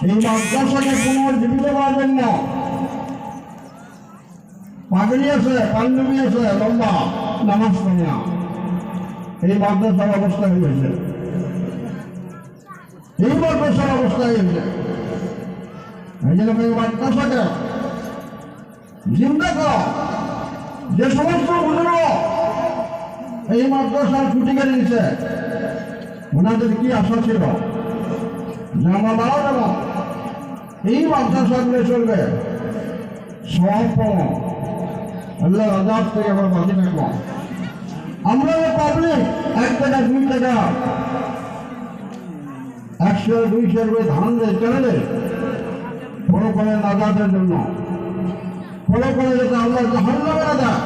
এই মাদ্রাসাকে পুনর্জীবিত করার জন্য পাগড়ি আছে, পাঞ্জাবি আছে, লম্বা নামাজ পড়ে না, এই মাদ্রাসার অবস্থা হয়েছে, এই মাদ্রাসার অবস্থা হয়েছে। এই জন্য এই মাদ্রাসাকে জিন্দা করা, যে সমস্ত বুজুর্গ এই মাদ্রাসার ছুটি কেড়ে নিচ্ছে, ওনাদের কি আশা ছিল যে আমরা মারা যাব, এই মাদ্রাসাগুলো চলবে সব আল্লাহ আজাদ থেকে আমরা বাঁচে থাকবো। আমরা পাবলিক 1 টাকা 2 টাকা 100 200 করে ধান দেয় চলে দেয় ফলো করে আজাদের জন্য, ফলো করে যাতে আল্লাহ জাহান্নামে না দেয়।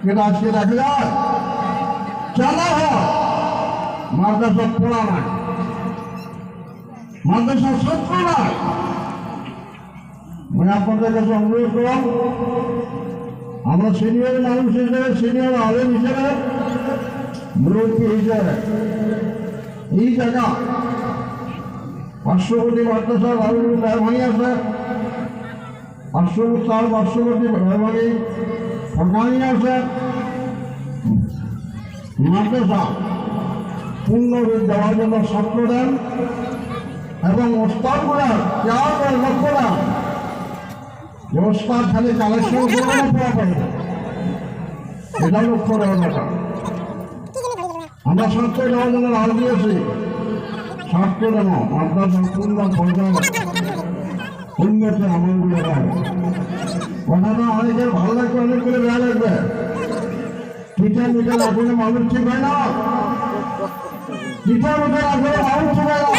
কিন্তু আজকে দেখা যায় চালা হয় মাদ্রাসা পড়া নাই, মাদ্রাসার ছাত্র নাই। মানে আপনাদের কাছে অনুরোধ করলাম, আমরা সিনিয়র মানুষ হিসেবে, সিনিয়র আলেম হিসেবে, মুরব্বী হিসেবে এই জায়গা পার্শ্ববর্তী মাদ্রাসার মেহরবানি আছে, পার্শ্ববর্তী মেহরবানি সরকারি আছে। মাদ্রাসা পূর্ণরূপ দেওয়ার জন্য ছাত্র দেন এবং ওস্তাদগুলার কেয়ার করে লক্ষ্য দেন যে ওস্তাদ খালি কালেকশন করে না পড়া পারে, এটা লক্ষ্য দেওয়ার কথা। আমরা ছাত্র দেওয়ার জন্য রাজ দিয়েছি, ছাত্র দেব মাদ্রাসা পূর্ণ পর্যায়ে উন্নতি আমলগুলো দেয়। কথাটা অনেকের ভালো লাগবে, অনেকগুলো বেয়া লাগবে। পিঠা মিঠা লাগলে মানুষ ঠিক হয় না, পিঠা মিঠা লাগলে মানুষ ঠিক হয় না।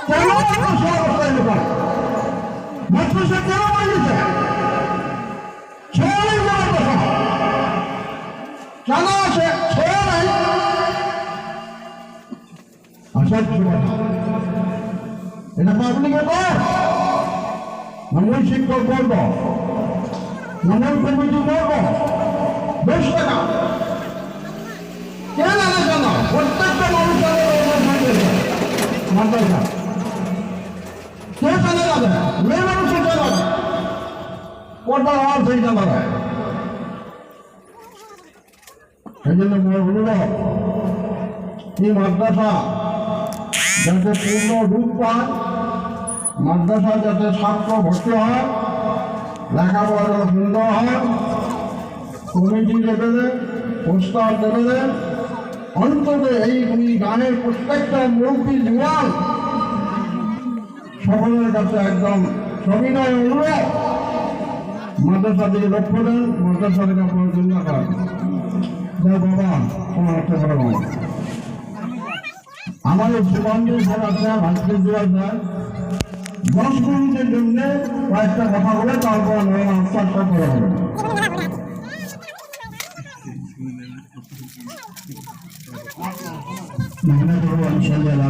কেন মাদ্রাসা অবস্থায় লোক মাদ্রাসা কেন বানিয়েছে? ছেলে মাদ্রাসা কেন আছে? ছেলে নাই আসার এটা পাবলিকের কর, মন্ডল শিক্ষক বলব, মন্ডল কমিটি বলব, 10 টাকা কেন আনে কেন? প্রত্যেকটা মানুষ মাদ্রাসা কে চালে যাবে? মেয়ে মানুষের চালাবে, পর্দার আওয়াজ সেই চালাবে। এই জন্য অনুরোধ, এই মাদ্রাসা যাতে পূর্ণ রূপ পায়, মাদ্রাসা যাতে ছাত্র ভর্তি হয়, লেখাপড়া যাতে সুন্দর হয়, কমিটি লেভেলে, প্রস্তাব লেভেলে, অন্তত এই গানের প্রত্যেকটা মুরব্বী জুয়ান সকলের কাছে একদম সবিনয় অনুরোধ, মাদ্রাসা দিকে লক্ষ্য দেন, মাদ্রাসা থেকে আপনার চিন্তা করেন। বাবা তোমার একটা বড় বাবা আমাদের সুগন্ধি স্যার আছে, ভাস্কর দিওয়াল স্যার 10 মিনিটের জন্য কয়েকটা কথা বলে তারপর আনসার সব করা হবে। মনে করবো ইনশাআল্লাহ